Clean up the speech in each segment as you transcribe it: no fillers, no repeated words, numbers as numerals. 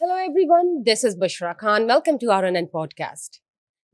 Hello everyone, this is Bushra Khan. Welcome to RNN podcast.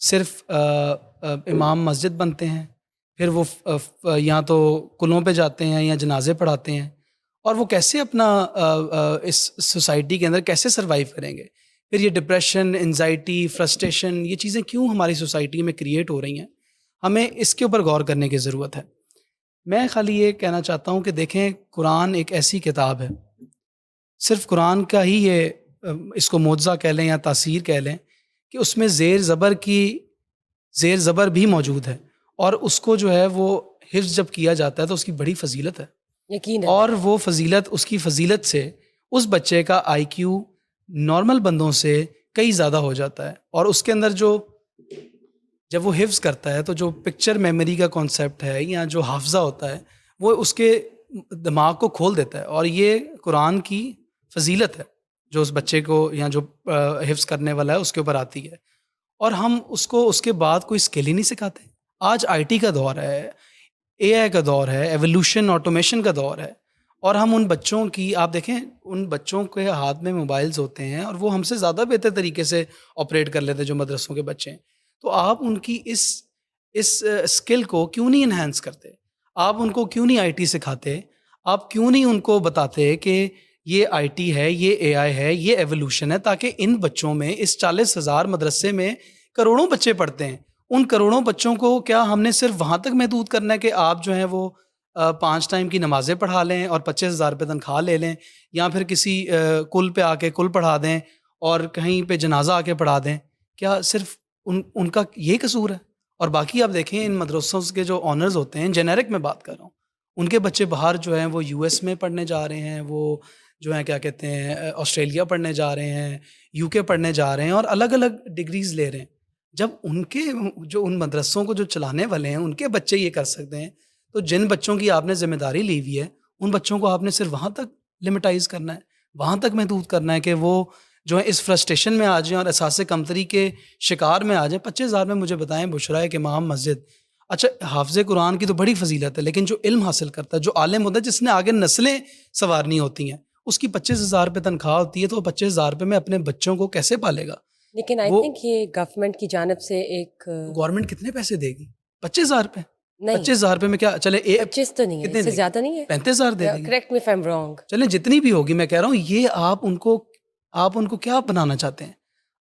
صرف امام مسجد بنتے ہیں، پھر وہ یا تو قلوں پہ جاتے ہیں یا جنازے پڑھاتے ہیں، اور وہ کیسے اپنا اس سوسائٹی کے اندر کیسے سروائیو کریں گے؟ پھر یہ ڈپریشن، انزائٹی، فرسٹریشن، یہ چیزیں کیوں ہماری سوسائٹی میں کریٹ ہو رہی ہیں؟ ہمیں اس کے اوپر غور کرنے کی ضرورت ہے۔ میں خالی یہ کہنا چاہتا ہوں کہ دیکھیں، قرآن ایک ایسی کتاب ہے، صرف قرآن کا ہی یہ اس کو معجزہ کہہ لیں یا تاثیر کہہ لیں کہ اس میں زیر زبر بھی موجود ہے، اور اس کو جو ہے وہ حفظ جب کیا جاتا ہے تو اس کی بڑی فضیلت ہے، یقین ہے۔ اور وہ فضیلت، اس کی فضیلت سے اس بچے کا آئی کیو نارمل بندوں سے کئی زیادہ ہو جاتا ہے، اور اس کے اندر جب وہ حفظ کرتا ہے تو جو پکچر میموری کا کانسیپٹ ہے یا جو حافظہ ہوتا ہے وہ اس کے دماغ کو کھول دیتا ہے، اور یہ قرآن کی فضیلت ہے جو اس بچے کو یا جو حفظ کرنے والا ہے اس کے اوپر آتی ہے، اور ہم اس کو اس کے بعد کوئی اسکل ہی نہیں سکھاتے۔ آج آئی ٹی کا دور ہے، اے آئی کا دور ہے، ایولیوشن، آٹومیشن کا دور ہے، اور ہم ان بچوں کی، آپ دیکھیں ان بچوں کے ہاتھ میں موبائلز ہوتے ہیں اور وہ ہم سے زیادہ بہتر طریقے سے آپریٹ کر لیتے ہیں جو مدرسوں کے بچے ہیں۔ تو آپ ان کی اس اسکل کو کیوں نہیں انہینس کرتے؟ آپ ان کو کیوں نہیں آئی ٹی سکھاتے؟ آپ کیوں نہیں ان کو بتاتے کہ یہ آئی ٹی ہے، یہ اے آئی ہے، یہ ایولیوشن ہے، تاکہ ان بچوں میں، اس 40,000 مدرسے میں کروڑوں بچے پڑھتے ہیں، ان کروڑوں بچوں کو کیا ہم نے صرف وہاں تک محدود کرنا ہے کہ آپ جو ہیں وہ 5 ٹائم کی نمازیں پڑھا لیں اور 25,000 روپے تنخواہ لے لیں، یا پھر کسی کل پہ آ کے کل پڑھا دیں اور کہیں پہ جنازہ آ کے پڑھا دیں؟ کیا صرف ان کا یہ قصور ہے؟ اور باقی آپ دیکھیں ان مدرسوں کے جو آنرز ہوتے ہیں، جنیرک میں بات کر رہا ہوں، ان کے بچے باہر جو ہیں وہ یو ایس میں پڑھنے جا رہے ہیں، وہ جو ہیں کیا کہتے ہیں آسٹریلیا پڑھنے جا رہے ہیں، یو کے پڑھنے جا رہے ہیں، اور الگ الگ ڈگریز لے رہے ہیں۔ جب ان کے جو ان مدرسوں کو جو چلانے والے ہیں ان کے بچے یہ کر سکتے ہیں، تو جن بچوں کی آپ نے ذمہ داری لی ہوئی ہے ان بچوں کو آپ نے صرف وہاں تک لمٹائز کرنا ہے، وہاں تک محدود کرنا ہے کہ وہ جو ہے اس فرسٹریشن میں آ جائیں اور احساس کمتری کے شکار میں آ جائیں۔ 25,000 میں مجھے بتائیں، بشرا ایک امام مسجد، اچھا حافظ قرآن کی تو بڑی فضیلت ہے، لیکن جو علم حاصل کرتا ہے، جو عالم ہوتا ہے، جس نے آگے نسلیں سنوارنی ہوتی ہیں، اس کی 25,000 روپے تنخواہ ہوتی ہے، تو 25,000 روپے میں اپنے بچوں کو کیسے پالے گا؟ لیکن آئی وہ تھنک یہ گورنمنٹ کی جانب سے ایک گورنمنٹ کتنے پیسے دے گی؟ 25,000 روپے؟ نہیں، 25,000 روپے میں کیا چلے 25 تو نہیں ہے، کتنے اس سے دے گی؟ زیادہ نہیں ہے۔ 35,000 دے دے گی؟ Correct me if I am wrong. چلیں جتنی بھی ہوگی، میں کہہ رہا ہوں یہ آپ ان کو کیا بنانا چاہتے ہیں؟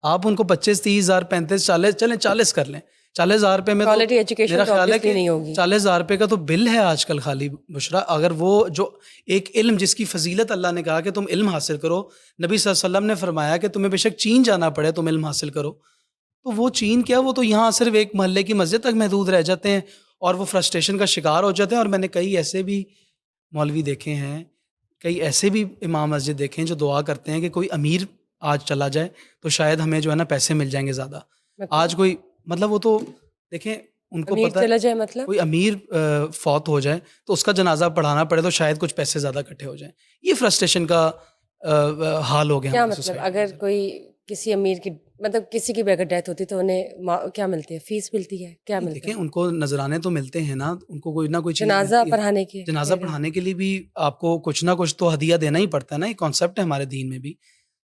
آپ ان کو 25، 30,000، 35، 40، چلیں 40 کر لیں۔ 40,000 روپے میں تو کوالٹی ایجوکیشن میرا تو خیال ہے obviously کہ نہیں ہوگی۔ 40,000 روپے کا تو بل ہے آج کل خالی، بشرا۔ اگر وہ جو ایک علم جس کی فضیلت اللہ نے کہا کہ تم علم حاصل کرو، نبی صلی اللہ علیہ وسلم نے فرمایا کہ تمہیں بے شک چین جانا پڑے تم علم حاصل کرو، تو وہ چین کیا، وہ تو یہاں صرف ایک محلے کی مسجد تک محدود رہ جاتے ہیں اور وہ فرسٹریشن کا شکار ہو جاتے ہیں۔ اور میں نے کئی ایسے بھی مولوی دیکھے ہیں، کئی ایسے بھی امام مسجد دیکھے ہیں جو دعا کرتے ہیں کہ کوئی امیر آج چلا جائے تو شاید ہمیں جو ہے نا پیسے مل جائیں گے زیادہ۔ آج کوئی مطلب وہ تو دیکھیں ان کو امیر پتہ چلا ہے جائے مطلب کوئی امیر فوت ہو جائے تو اس کا جنازہ پڑھانا پڑے تو شاید کچھ پیسے زیادہ اکٹھے ہو جائیں۔ یہ فرسٹریشن کا حال ہو گیا کیا ہماری مطلب سوسائٹی اگر میں۔ کوئی کسی امیر کی مطلب کسی کی بھی اگر ڈیتھ ہوتی تو انہیں کیا ملتی ہے؟ فیس ملتی ہے؟ کیا ملتا دیکھیں ہے؟ ان کو نذرانے تو ملتے ہیں نا، ان کو کوئی نہ کوئی چیز جنازہ ملتی ہے۔ پڑھانے کے جنازہ پڑھانے کے لیے بھی آپ کو کچھ نہ کچھ تو ہدیہ دینا ہی پڑتا ہے نا، یہ کانسیپٹ ہے ہمارے دین میں بھی۔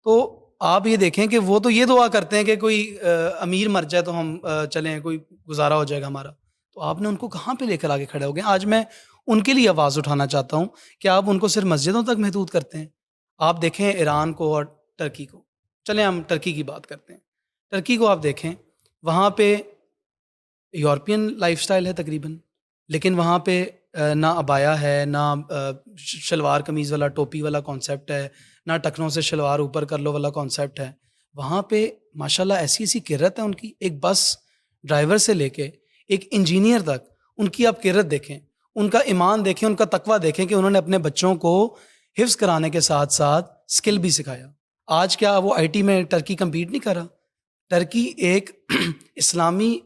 تو آپ یہ دیکھیں کہ وہ تو یہ دعا کرتے ہیں کہ کوئی امیر مر جائے تو ہم چلیں، کوئی گزارا ہو جائے گا ہمارا، تو آپ نے ان کو کہاں پہ لے کر آگے کھڑے ہو گئے؟ آج میں ان کے لیے آواز اٹھانا چاہتا ہوں کہ آپ ان کو صرف مسجدوں تک محدود کرتے ہیں۔ آپ دیکھیں ایران کو اور ٹرکی کو، چلیں ہم ٹرکی کی بات کرتے ہیں۔ ٹرکی کو آپ دیکھیں، وہاں پہ یورپین لائف سٹائل ہے تقریباً، لیکن وہاں پہ نہ عبایا ہے، نہ شلوار قمیض والا ٹوپی والا کانسیپٹ ہے، نہ ٹکنوں سے شلوار اوپر کر لو والا کانسیپٹ ہے۔ وہاں پہ ماشاءاللہ ایسی ایسی کرت ہے ان کی، ایک بس ڈرائیور سے لے کے ایک انجینئر تک ان کی آپ کرت دیکھیں، ان کا ایمان دیکھیں، ان کا تقویٰ دیکھیں کہ انہوں نے اپنے بچوں کو حفظ کرانے کے ساتھ ساتھ اسکل بھی سکھایا۔ آج کیا وہ آئی ٹی میں ٹرکی کمپیٹ نہیں کر رہا؟ ٹرکی ایک اسلامی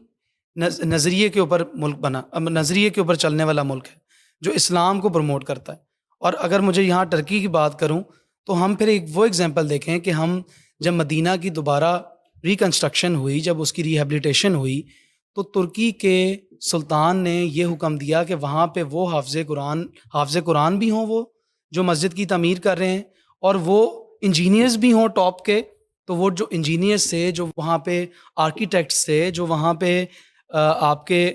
نظریے کے اوپر ملک بنا، نظریے کے اوپر چلنے والا ملک ہے جو اسلام کو پروموٹ کرتا ہے۔ اور اگر مجھے یہاں ٹرکی کی بات کروں تو ہم پھر ایک وہ ایگزامپل دیکھیں کہ ہم جب مدینہ کی دوبارہ ریکنسٹرکشن ہوئی، جب اس کی ریہیبلیٹیشن ہوئی، تو ترکی کے سلطان نے یہ حکم دیا کہ وہاں پہ وہ حافظ قرآن بھی ہوں، وہ جو مسجد کی تعمیر کر رہے ہیں، اور وہ انجینئرز بھی ہوں ٹاپ کے، تو وہ جو انجینئرس تھے، جو وہاں پہ آرکیٹیکٹس تھے، جو وہاں پہ آپ کے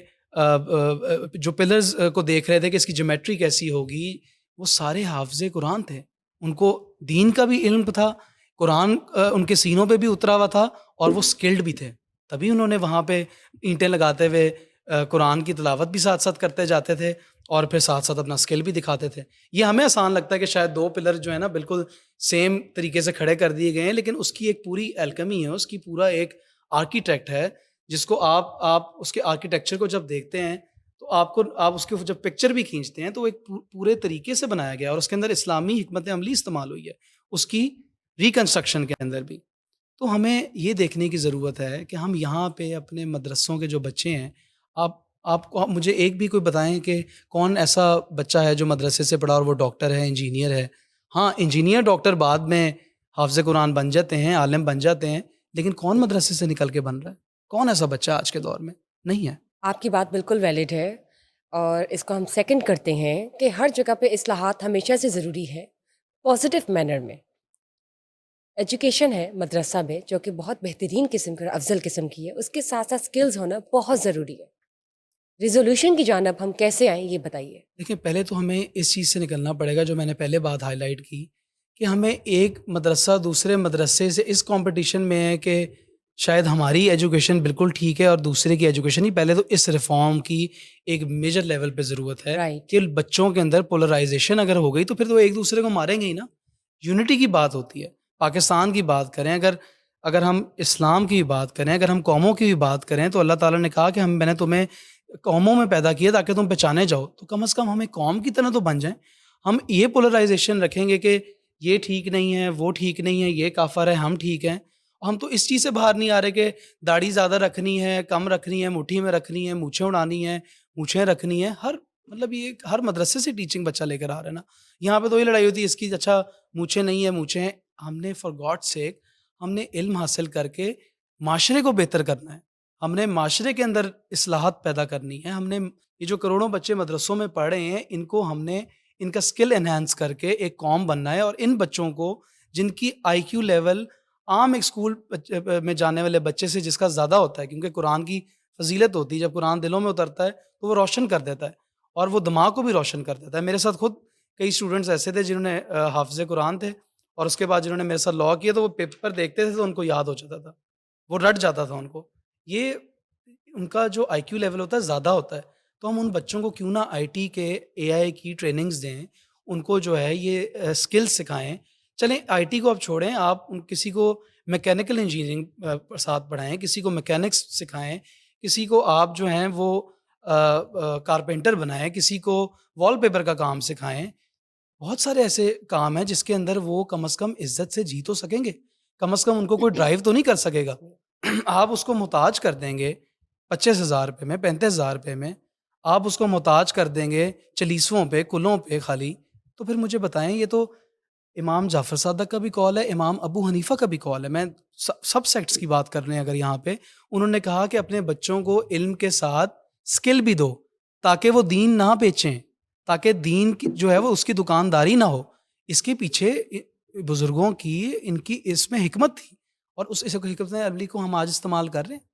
جو پلرز کو دیکھ رہے تھے کہ اس کی جیومیٹری کیسی ہوگی، وہ سارے حافظ قرآن تھے. ان کو دین کا بھی علم تھا، قرآن ان کے سینوں پہ بھی اترا ہوا تھا، اور وہ سکلڈ بھی تھے. تبھی انہوں نے وہاں پہ اینٹیں لگاتے ہوئے قرآن کی تلاوت بھی ساتھ ساتھ کرتے جاتے تھے، اور پھر ساتھ ساتھ اپنا اسکل بھی دکھاتے تھے. یہ ہمیں آسان لگتا ہے کہ شاید 2 پلر جو ہے نا بالکل سیم طریقے سے کھڑے کر دیے گئے ہیں، لیکن اس کی ایک پوری الکمی ہے، اس کی پورا ایک آرکیٹیکٹ ہے، جس کو آپ اس کے آرکیٹیکچر کو جب دیکھتے ہیں تو آپ اس کے جب پکچر بھی کھینچتے ہیں تو ایک پورے طریقے سے بنایا گیا، اور اس کے اندر اسلامی حکمت عملی استعمال ہوئی ہے اس کی ریکنسٹرکشن کے اندر بھی. تو ہمیں یہ دیکھنے کی ضرورت ہے کہ ہم یہاں پہ اپنے مدرسوں کے جو بچے ہیں، آپ مجھے ایک بھی کوئی بتائیں کہ کون ایسا بچہ ہے جو مدرسے سے پڑھا اور وہ ڈاکٹر ہے، انجینئر ہے. ہاں، انجینئر ڈاکٹر بعد میں حافظ قرآن بن جاتے ہیں، عالم بن جاتے ہیں، لیکن کون مدرسے سے نکل کے بن رہا ہے؟ کون ایسا بچہ آج کے دور میں نہیں ہے؟ آپ کی بات بالکل ویلڈ ہے، اور اس کو ہم سیکنڈ کرتے ہیں کہ ہر جگہ پہ اصلاحات ہمیشہ سے ضروری ہے، پازیٹیو مینر میں. ایجوکیشن ہے مدرسہ میں جو کہ بہت بہترین قسم کی اور افضل قسم کی ہے، اس کے ساتھ ساتھ اسکلز ہونا بہت ضروری ہے. ریزولوشن کی جانب ہم کیسے آئیں یہ بتائیے. دیکھیں، پہلے تو ہمیں اس چیز سے نکلنا پڑے گا جو میں نے پہلے بات ہائی لائٹ کی، کہ ہمیں ایک مدرسہ دوسرے مدرسے سے اس کمپٹیشن میں ہے کہ شاید ہماری ایجوکیشن بالکل ٹھیک ہے اور دوسرے کی ایجوکیشن ہی. پہلے تو اس ریفارم کی ایک میجر لیول پہ ضرورت ہے رائٹ. کہ بچوں کے اندر پولرائزیشن اگر ہو گئی تو پھر تو ایک دوسرے کو ماریں گے ہی نا. یونٹی کی بات ہوتی ہے. پاکستان کی بات کریں، اگر ہم اسلام کی بات کریں، اگر ہم قوموں کی بھی بات کریں، تو اللہ تعالیٰ نے کہا کہ میں نے تمہیں قوموں میں پیدا کیا تاکہ تم پہچانے جاؤ، تو کم از کم ہمیں قوم کی طرح تو بن جائیں. ہم یہ پولرائزیشن رکھیں گے کہ یہ ٹھیک نہیں ہے، وہ ٹھیک نہیں ہے، یہ کافر ہے، ہم ٹھیک ہیں. ہم تو اس چیز سے باہر نہیں آ رہے کہ داڑھی زیادہ رکھنی ہے، کم رکھنی ہے، مٹھی میں رکھنی ہے، مونچھیں اڑانی ہے، مونچھیں رکھنی ہے. مطلب یہ ہر مدرسے سے ٹیچنگ بچہ لے کر آ رہا ہے نا. یہاں پہ تو یہ لڑائی ہوتی ہے اس کی، اچھا مونچھیں نہیں ہے، مونچھیں. ہم نے فار گاڈ سیک ہم نے علم حاصل کر کے معاشرے کو بہتر کرنا ہے. ہم نے معاشرے کے اندر اصلاحات پیدا کرنی ہے. ہم نے یہ جو کروڑوں بچے مدرسوں میں پڑھ رہے ہیں، ان کو ہم نے ان کا سکل انہینس کر کے ایک قوم بننا ہے. اور ان بچوں کو جن کی آئی کیو لیول عام ایک اسکول میں جانے والے بچے سے جس کا زیادہ ہوتا ہے، کیونکہ قرآن کی فضیلت ہوتی ہے، جب قرآن دلوں میں اترتا ہے تو وہ روشن کر دیتا ہے، اور وہ دماغ کو بھی روشن کر دیتا ہے. میرے ساتھ خود کئی اسٹوڈنٹس ایسے تھے جنہوں نے حافظ قرآن تھے، اور اس کے بعد جنہوں نے میرے ساتھ لاء کیا تو وہ پیپر دیکھتے تھے تو ان کو یاد ہو جاتا تھا، وہ رٹ جاتا تھا ان کو. یہ ان کا جو آئی کیو لیول ہوتا ہے زیادہ ہوتا ہے. تو ہم ان بچوں کو کیوں نہ آئی ٹی کے، اے آئی کی ٹریننگز دیں، ان کو جو ہے یہ اسکلز سکھائیں. چلیں آئی ٹی کو آپ چھوڑیں، آپ کسی کو میکینیکل انجینئرنگ ساتھ پڑھائیں، کسی کو میکینکس سکھائیں، کسی کو آپ جو ہیں وہ کارپینٹر بنائیں، کسی کو وال پیپر کا کام سکھائیں. بہت سارے ایسے کام ہیں جس کے اندر وہ کم از کم عزت سے جی تو سکیں گے، کم از کم ان کو کوئی ڈرائیو تو نہیں کر سکے گا. آپ اس کو محتاج کر دیں گے 25,000 روپے میں، 35,000 روپے میں، آپ اس کو محتاج کر دیں گے چلیسووں پہ، کلوں پہ خالی. تو پھر مجھے بتائیں، یہ تو امام جعفر صادق کا بھی کال ہے، امام ابو حنیفہ کا بھی کال ہے. میں سب سیکٹس کی بات کر رہے ہیں اگر یہاں پہ. انہوں نے کہا کہ اپنے بچوں کو علم کے ساتھ اسکل بھی دو تاکہ وہ دین نہ بیچیں، تاکہ دین کی جو ہے وہ اس کی دکانداری نہ ہو. اس کے پیچھے بزرگوں کی ان کی اس میں حکمت تھی، اور اس حکمت عملی کو ہم آج استعمال کر رہے ہیں.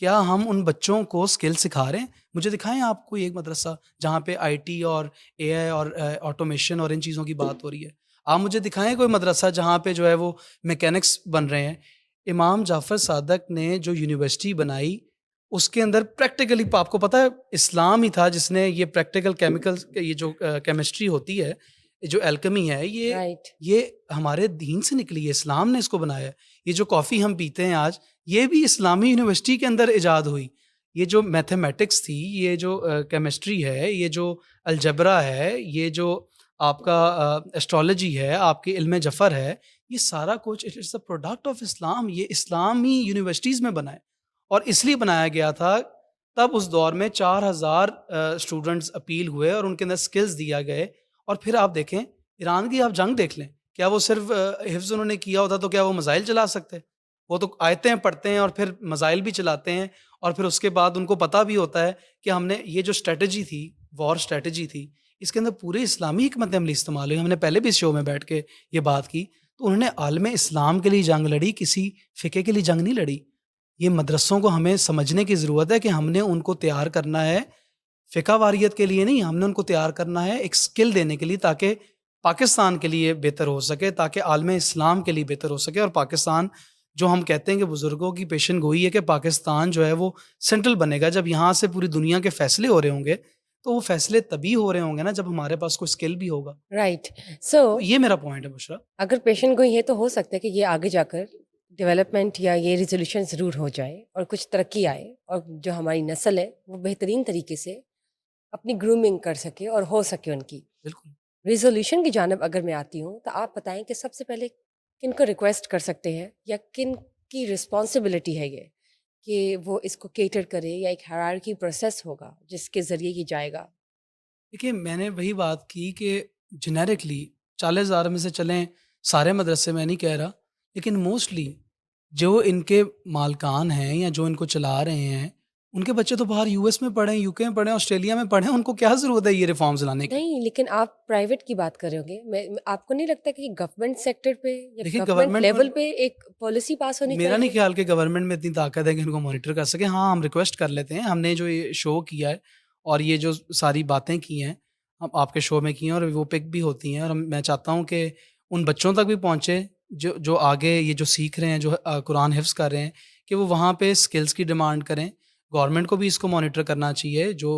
کیا ہم ان بچوں کو اسکل سکھا رہے ہیں؟ مجھے دکھائیں آپ کو ایک مدرسہ جہاں پہ آئی ٹی اور اے آئی اور آٹومیشن اور ان چیزوں کی بات ہو رہی ہے. آپ مجھے دکھائیں کوئی مدرسہ جہاں پہ جو ہے وہ میکینکس بن رہے ہیں. امام جعفر صادق نے جو یونیورسٹی بنائی اس کے اندر پریکٹیکلی، آپ کو پتہ ہے اسلام ہی تھا جس نے یہ پریکٹیکل کیمیکل، یہ جو کیمسٹری ہوتی ہے، جو الکمی ہے، رائٹ. یہ ہمارے دین سے نکلی ہے، اسلام نے اس کو بنایا ہے. یہ جو کافی ہم پیتے ہیں آج، یہ بھی اسلامی یونیورسٹی کے اندر ایجاد ہوئی. یہ جو میتھمیٹکس تھی، یہ جو کیمسٹری ہے، یہ جو الجبرا ہے، یہ جو آپ کا ایسٹرالوجی ہے، آپ کی علم جفر ہے، یہ سارا کچھ اٹس اے پروڈکٹ آف اسلام. یہ اسلامی یونیورسٹیز میں بنا ہے، اور اس لیے بنایا گیا تھا. تب اس دور میں 4,000 اسٹوڈنٹس اپیل ہوئے اور ان کے اندر سکلز دیا گئے. اور پھر آپ دیکھیں ایران کی آپ جنگ دیکھ لیں، کیا وہ صرف حفظ انہوں نے کیا ہوتا تو کیا وہ میزائل چلا سکتے؟ وہ تو آیتیں پڑھتے ہیں اور پھر میزائل بھی چلاتے ہیں، اور پھر اس کے بعد ان کو پتہ بھی ہوتا ہے کہ ہم نے یہ جو اسٹریٹجی تھی، وار اسٹریٹجی تھی، اس کے اندر پورے اسلامی حکمت عملی استعمال ہوئی. ہم نے پہلے بھی اس شو میں بیٹھ کے یہ بات کی. تو انہوں نے عالم اسلام کے لیے جنگ لڑی, کسی فقہ کے لیے جنگ نہیں لڑی. یہ مدرسوں کو ہمیں سمجھنے کی ضرورت ہے کہ ہم نے ان کو تیار کرنا ہے فقہ واریت کے لیے نہیں, ہم نے ان کو تیار کرنا ہے ایک سکل دینے کے لیے, تاکہ پاکستان کے لیے بہتر ہو سکے, تاکہ عالم اسلام کے لیے بہتر ہو سکے. اور پاکستان جو ہم کہتے ہیں کہ بزرگوں کی پیشن گوئی ہے کہ پاکستان جو ہے وہ سینٹرل بنے گا, جب یہاں سے پوری دنیا کے فیصلے ہو رہے ہوں گے تو وہ فیصلے تبھی ہو رہے ہوں گے نا جب ہمارے پاس کوئی اسکل بھی ہوگا. رائٹ. سو تو یہ میرا پوائنٹ ہے بشرا. اگر پیشن گوئی ہے تو ہو سکتا ہے کہ یہ آگے جا کر ڈیولپمنٹ یا یہ ریزولوشن ضرور ہو جائے اور کچھ ترقی آئے, اور جو ہماری نسل ہے وہ بہترین طریقے سے اپنی گرومنگ کر سکے اور ہو سکے ان کی. بالکل. ریزولوشن کی جانب اگر میں آتی ہوں تو آپ بتائیں کہ سب سے پہلے کن کو ریکویسٹ کر سکتے ہیں یا کن کی رسپانسبلٹی ہے یہ کہ وہ اس کو کیٹر کرے, یا ایک ہائرارکی پروسیس ہوگا جس کے ذریعے یہ جائے گا؟ دیکھیے میں نے وہی بات کی کہ جنیرکلی 40,000 میں سے چلیں سارے مدرسے, میں نہیں کہہ رہا, لیکن موسٹلی جو ان کے مالکان ہیں یا جو ان کو چلا رہے ہیں ان کے بچے تو باہر یو ایس میں پڑھیں, یو کے میں پڑھیں, آسٹریلیا میں پڑھیں, ان کو کیا ضرورت ہے یہ ریفارمز لانے کی؟ نہیں, لیکن آپ پرائیویٹ کی بات کر رہے ہوں گے, آپ کو نہیں لگتا کہ گورنمنٹ سیکٹر پہ یا دیکھیے گورنمنٹ لیول پہ ایک پالیسی پاس ہونی میرا نہیں چاہیے؟ خیال کہ گورنمنٹ میں اتنی طاقت ہے کہ ان کو مانیٹر کر سکے. ہاں ہم ریکویسٹ کر لیتے ہیں, ہم نے جو یہ شو کیا ہے اور یہ جو ساری باتیں کی ہیں ہم آپ کے شو میں کی ہیں اور وہ پک بھی ہوتی ہیں, اور میں چاہتا ہوں کہ ان بچوں تک بھی پہنچے جو آگے یہ جو سیکھ رہے ہیں, جو قرآن حفظ کر رہے ہیں, کہ وہ وہاں پہ اسکلس کی ڈیمانڈ کریں. گورنمنٹ کو بھی اس کو مانیٹر کرنا چاہیے, جو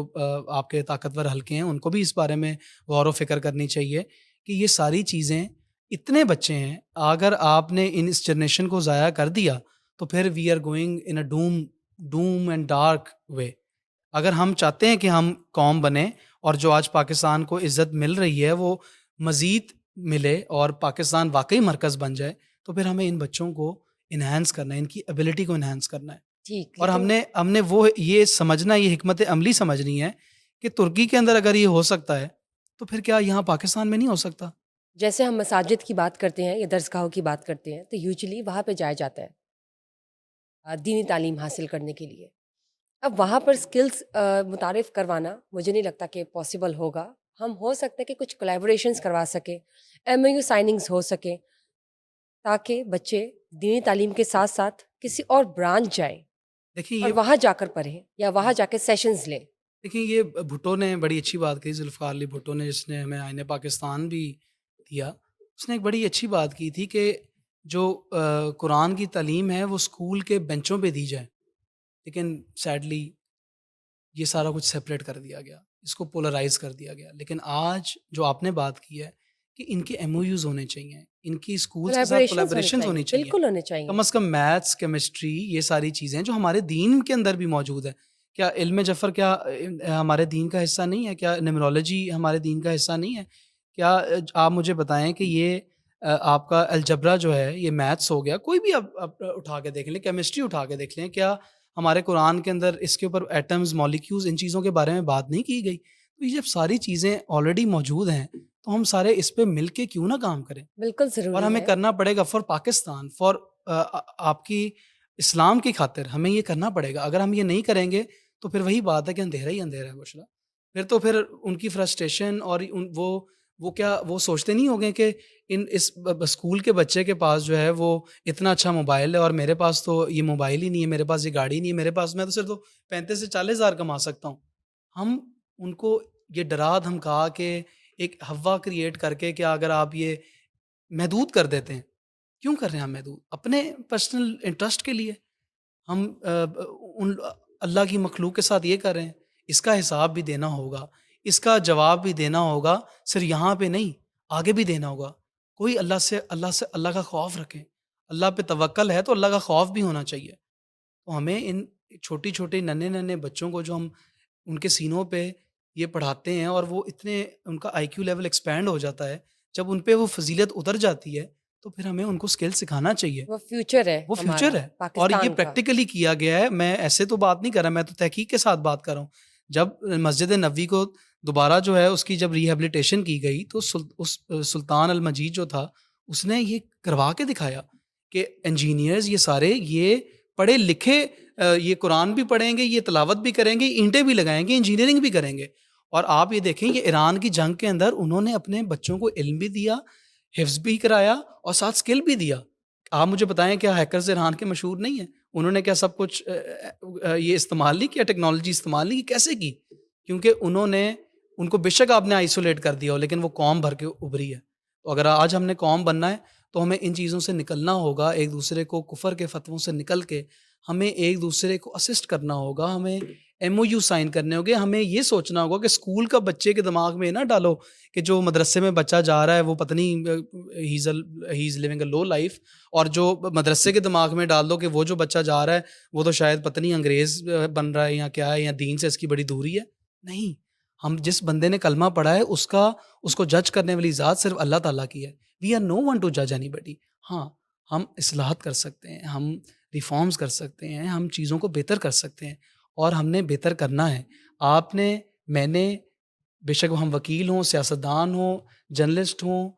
آپ کے طاقتور حلقے ہیں ان کو بھی اس بارے میں غور و فکر کرنی چاہیے کہ یہ ساری چیزیں, اتنے بچے ہیں, اگر آپ نے اس جنریشن کو ضائع کر دیا تو پھر we are going in a doom and dark way. اگر ہم چاہتے ہیں کہ ہم قوم بنیں اور جو آج پاکستان کو عزت مل رہی ہے وہ مزید ملے اور پاکستان واقعی مرکز بن جائے, تو پھر ہمیں ان بچوں کو انہینس کرنا ہے, ان کی ایبلٹی کو انہینس کرنا ہے. ٹھیک. اور ہم نے وہ یہ سمجھنا, یہ حکمت عملی سمجھنی ہے کہ ترکی کے اندر اگر یہ ہو سکتا ہے تو پھر کیا یہاں پاکستان میں نہیں ہو سکتا؟ جیسے ہم مساجد کی بات کرتے ہیں یا درسگاہوں کی بات کرتے ہیں تو یوزلی وہاں پہ جایا جاتا ہے دینی تعلیم حاصل کرنے کے لیے. اب وہاں پر سکلز متعارف کروانا مجھے نہیں لگتا کہ پاسبل ہوگا. ہم ہو سکتا ہے کہ کچھ کولیبوریشنز کروا سکیں, ایم او یو سائننگز ہو سکیں, تاکہ بچے دینی تعلیم کے ساتھ ساتھ کسی اور برانچ جائیں دیکھیے اور وہاں جا کر پڑھیں یا وہاں جا کے سیشنز لیں. دیکھیں یہ بھٹو نے بڑی اچھی بات کی, ذوالفقار علی بھٹو نے, جس نے ہمیں آئین پاکستان بھی دیا, اس نے ایک بڑی اچھی بات کی تھی کہ جو قرآن کی تعلیم ہے وہ اسکول کے بینچوں پہ دی جائے, لیکن سیڈلی یہ سارا کچھ سپریٹ کر دیا گیا, اس کو پولرائز کر دیا گیا. لیکن آج جو آپ نے بات کی ہے کہ ان کے ایم او یوز ہونے چاہیے, ان کی اسکولس کے ساتھ کولیبریشنز ہونی چاہیے, بالکل ہونے چاہیے. کم از کم میتھس, کیمسٹری, یہ ساری چیزیں جو ہمارے دین کے اندر بھی موجود ہے. کیا علم جفر کیا ہمارے دین کا حصہ نہیں ہے؟ کیا نیمرولوجی ہمارے دین کا حصہ نہیں ہے؟ کیا آپ مجھے بتائیں کہ یہ آپ کا الجبرا جو ہے, یہ میتھس ہو گیا, کوئی بھی آپ اٹھا کے دیکھ لیں, کیمسٹری اٹھا کے دیکھ لیں, کیا ہمارے قرآن کے اندر اس کے اوپر ایٹمز, مالیکیولز, ان چیزوں کے بارے میں بات نہیں کی گئی؟ تو یہ جب ساری چیزیں آلریڈی موجود ہیں تو ہم سارے اس پہ مل کے کیوں نہ کام کریں؟ بالکل ضروری اور ہمیں ہے. کرنا پڑے گا فار پاکستان, فار آپ کی اسلام کی خاطر ہمیں یہ کرنا پڑے گا. اگر ہم یہ نہیں کریں گے تو پھر وہی بات ہے کہ اندھیرا ہی اندھیرا ہے بشرا. پھر ان کی فرسٹریشن اور وہ سوچتے نہیں ہو گئے کہ اس اسکول کے بچے کے پاس جو ہے وہ اتنا اچھا موبائل ہے اور میرے پاس تو یہ موبائل ہی نہیں ہے, میرے پاس یہ گاڑی نہیں ہے, میرے پاس میں تو صرف 35 سے 40,000 کما سکتا ہوں. ہم ان کو یہ ڈرا دھمکا کے ایک ہوا کریٹ کر کے کہ اگر آپ یہ محدود کر دیتے ہیں, کیوں کر رہے ہیں ہم محدود؟ اپنے پرسنل انٹرسٹ کے لیے. ہم ان اللہ کی مخلوق کے ساتھ یہ کر رہے ہیں, اس کا حساب بھی دینا ہوگا, اس کا جواب بھی دینا ہوگا, صرف یہاں پہ نہیں آگے بھی دینا ہوگا. کوئی اللہ کا خوف رکھیں, اللہ پہ توکل ہے تو اللہ کا خوف بھی ہونا چاہیے. تو ہمیں ان چھوٹی چھوٹی ننے بچوں کو جو ہم ان کے سینوں پہ یہ پڑھاتے ہیں اور وہ اتنے ان کا آئی کیو لیول ایکسپینڈ ہو جاتا ہے, جب ان پہ وہ فضیلت اتر جاتی ہے تو پھر ہمیں ان کو اسکل سکھانا چاہیے. وہ فیوچر ہے, وہ فیوچر ہے اور یہ پریکٹیکلی کیا گیا ہے. میں ایسے تو بات نہیں کر رہا, میں تو تحقیق کے ساتھ بات کر رہا ہوں. جب مسجد نبوی کو دوبارہ جو ہے اس کی جب ریہیبلیٹیشن کی گئی تو سلطان المجید جو تھا اس نے یہ کروا کے دکھایا کہ انجینئرز یہ سارے یہ پڑھے لکھے, یہ قرآن بھی پڑھیں گے, یہ تلاوت بھی کریں گے, اینٹیں بھی لگائیں گے, انجینئرنگ بھی کریں گے. اور آپ یہ دیکھیں یہ ایران کی جنگ کے اندر انہوں نے اپنے بچوں کو علم بھی دیا, حفظ بھی کرایا اور ساتھ اسکل بھی دیا. آپ مجھے بتائیں کیا ہیکرز ایران کے مشہور نہیں ہیں؟ انہوں نے کیا سب کچھ یہ استعمال نہیں کیا، ٹیکنالوجی استعمال نہیں کی؟ کیسے کی؟ کیونکہ ان کو بے شک آپ نے آئسولیٹ کر دیا ہو لیکن وہ قوم بھر کے ابھری ہے. تو اگر آج ہم نے قوم بننا ہے تو ہمیں ان چیزوں سے نکلنا ہوگا، ایک دوسرے کو کفر کے فتووں سے نکل کے ہمیں ایک دوسرے کو اسسٹ کرنا ہوگا، ہمیں MOU سائن کرنے ہوگے. ہمیں یہ سوچنا ہوگا کہ اسکول کا بچے کے دماغ میں نہ ڈالو کہ جو مدرسے میں بچہ جا رہا ہے وہ پتہ نہیں ہی از لیونگ اے لو لائف، اور جو مدرسے کے دماغ میں ڈال دو کہ وہ جو بچہ جا رہا ہے وہ تو شاید پتہ نہیں انگریز بن رہا ہے یا کیا ہے، یا دین سے اس کی بڑی دوری ہے. نہیں، ہم جس بندے نے کلمہ پڑھا ہے اس کو جج کرنے والی ذات صرف اللہ تعالیٰ کی ہے. We are no one to جج اینی بڈی. ہاں، ہم اصلاحات کر سکتے ہیں، ہم ریفارمز کر سکتے ہیں، ہم چیزوں کو بہتر کر سکتے ہیں، اور ہم نے بہتر کرنا ہے. آپ نے، میں نے، بے شک ہم وکیل ہوں، سیاستدان ہوں، جرنلسٹ ہوں،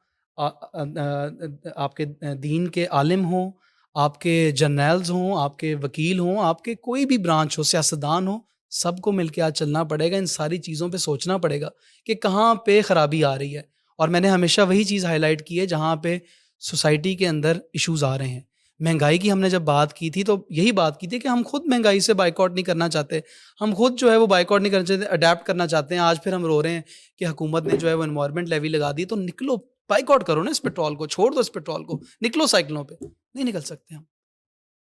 آپ کے دین کے عالم ہوں، آپ کے جرنیلز ہوں، آپ کے وکیل ہوں، آپ کے کوئی بھی برانچ ہو، سیاستدان ہو، سب کو مل کے آج چلنا پڑے گا. ان ساری چیزوں پہ سوچنا پڑے گا کہ کہاں پہ خرابی آ رہی ہے. اور میں نے ہمیشہ وہی چیز ہائی لائٹ کی ہے جہاں پہ سوسائٹی کے اندر ایشوز آ رہے ہیں. مہنگائی کی ہم نے جب بات کی تھی تو یہی بات کی تھی کہ ہم خود مہنگائی سے بائیکاٹ نہیں کرنا چاہتے، ہم خود جو ہے وہ بائیکاٹ نہیں کرنا چاہتے، اڈیپٹ کرنا چاہتے ہیں. آج پھر ہم رو رہے ہیں کہ حکومت نے جو ہے وہ انوائرمنٹ لیوی لگا دی. تو نکلو، بائیکاٹ کرو نا اس پیٹرول کو، چھوڑ دو اس پیٹرول کو، نکلو سائیکلوں پہ. نہیں نکل سکتے ہم.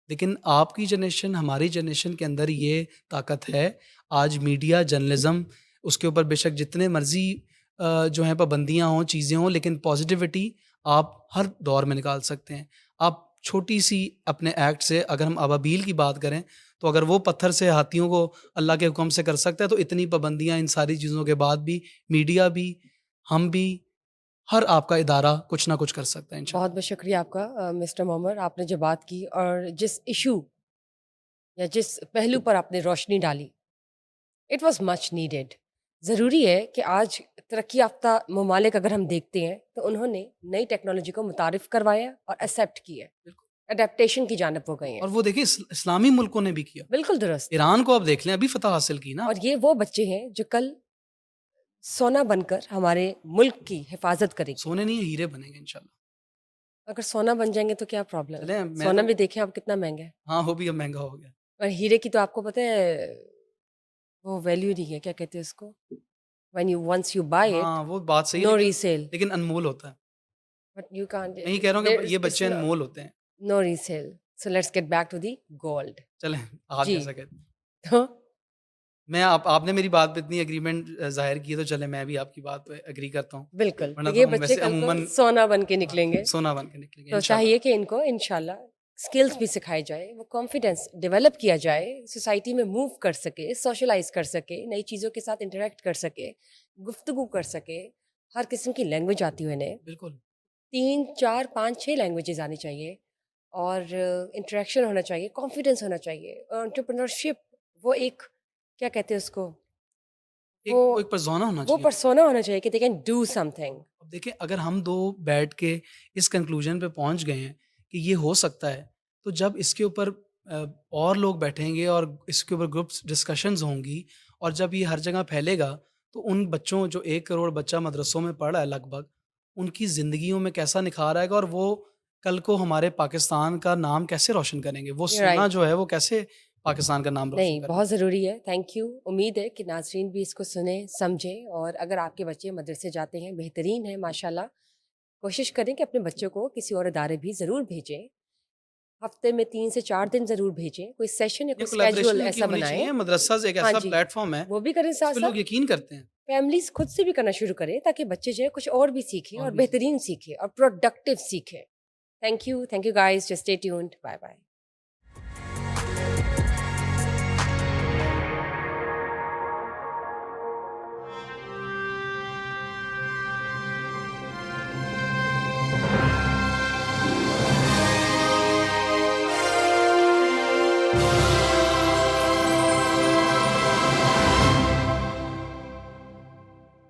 لیکن آپ کی جنریشن، ہماری جنریشن کے اندر یہ طاقت ہے. آج میڈیا، جرنلزم، اس کے اوپر بے شک جتنے مرضی جو ہیں پابندیاں ہوں، چیزیں ہوں، لیکن پازیٹیوٹی آپ ہر دور میں نکال سکتے ہیں. آپ چھوٹی سی اپنے ایکٹ سے، اگر ہم ابابیل کی بات کریں تو اگر وہ پتھر سے ہاتھیوں کو اللہ کے حکم سے کر سکتا ہے تو اتنی پابندیاں، ان ساری چیزوں کے بعد بھی میڈیا بھی، ہم بھی، ہر آپ کا ادارہ کچھ نہ کچھ کر سکتا ہے انشاءاللہ. بہت بہت شکریہ آپ کا مسٹر معمر. آپ نے جو بات کی اور جس ایشو یا جس پہلو پر آپ نے روشنی ڈالی، اٹ واز مچ نیڈیڈ. ضروری ہے کہ آج ترقی یافتہ ممالک اگر ہم دیکھتے ہیں تو انہوں نے نئی ٹیکنالوجی کو متعارف کروایا اور ایکسیپٹ کیا، اڈیپٹیشن کی جانب وہ گئے ہیں. اور وہ دیکھیں اسلامی ملکوں نے بھی کیا. بالکل درست. ایران کو آپ دیکھ لیں، ابھی فتح حاصل کی نا. اور یہ وہ بچے ہیں جو کل سونا بن کر ہمارے ملک کی حفاظت کریں گے. سونے نہیں، ہیرے بنیں گے انشاءاللہ. اگر سونا بن جائیں گے تو کیا پرابلم ہے؟ چلیں، سونا بھی دیکھیں آپ کتنا مہنگا ہے. ہاں، وہ بھی اب مہنگا ہو گیا. اور ہیرے کی تو آپ کو پتہ ہے وہ ویلیو نہیں ہے، کیا کہتے ہیں اس کو، when you once you buy it, ہاں، وہ بات صحیح no ہے resale, لیکن انمول ہوتا ہے. but you can't. میں یہ کہہ رہا ہوں کہ یہ بچے انمول ہوتے ہیں. No resale. So let's get back to the gold. چلیں، آپ جی. جیسا کہتے ہیں. تو میں آپ نے میری بات پہ اتنی اگریمنٹ ظاہر کی ہے تو چلیں میں بھی آپ کی بات پہ اگری کرتا ہوں. بالکل، ورنہ یہ تو ہم بچے ویسے کل کو عموماً سونا بن کے نکلیں گے. سونا بن کے نکلیں گے تو انشاءاللہ. چاہیے کہ ان کو انشاءاللہ اسکلز بھی سکھائے جائے، وہ کانفیڈینس ڈیولپ کیا جائے، سوسائٹی میں موو کر سکے، سوشلائز کر سکے، نئی چیزوں کے ساتھ انٹریکٹ کر سکے، گفتگو کر سکے. ہر قسم کی لینگویج آتی ہو انہیں، بالکل. 3 4 5 6 لینگویجز آنی چاہیے، اور انٹریکشن ہونا چاہیے، کانفیڈینس ہونا چاہیے. انٹرپرنورشپ وہ ایک کیا کہتے ہیں اس کو، وہ ایک پرزونا ہونا وہ چاہیے. پرسونا ہونا چاہیے کہ they can do some thing. اب دیکھیں، اگر ہم دو بیٹھ کے اس کنکلوژن پہ پہنچ گئے ہیں کہ یہ ہو سکتا ہے، تو جب اس کے اوپر اور لوگ بیٹھیں گے اور اس کے اوپر گروپس ڈسکشنز ہوں گی، اور جب یہ ہر جگہ پھیلے گا تو ان بچوں، جو 1 کروڑ بچہ مدرسوں میں پڑھ رہا ہے لگ بھگ، ان کی زندگیوں میں کیسا نکھار آئے گا، اور وہ کل کو ہمارے پاکستان کا نام کیسے روشن کریں گے. وہ سونا جو ہے وہ کیسے پاکستان کا نام روشن نہیں، کریں گے. بہت ضروری ہے. Thank you. امید ہے کہ ناظرین بھی اس کو سنیں، سمجھیں، اور اگر آپ کے بچے مدرسے جاتے ہیں، بہترین ہے ماشاءاللہ. کوشش کریں کہ اپنے بچوں کو کسی اور ادارے بھی ضرور بھیجیں، ہفتے میں 3 سے 4 دن ضرور بھیجیں، کوئی سیشن یا کوئی اسکیجول ایسا بنائیں. مدرسہ ایک ہاں ایسا جی، پلیٹ فارم ہے وہ بھی کریں، جس ساتھ پہ لوگ ساتھ یقین کرتے ہیں. فیملیز خود سے بھی کرنا شروع کریں تاکہ بچے جو ہے کچھ اور بھی سیکھیں، اور بہترین سیکھیں اور پروڈکٹیو سیکھیں. Thank you guys. Just stay tuned. Bye bye.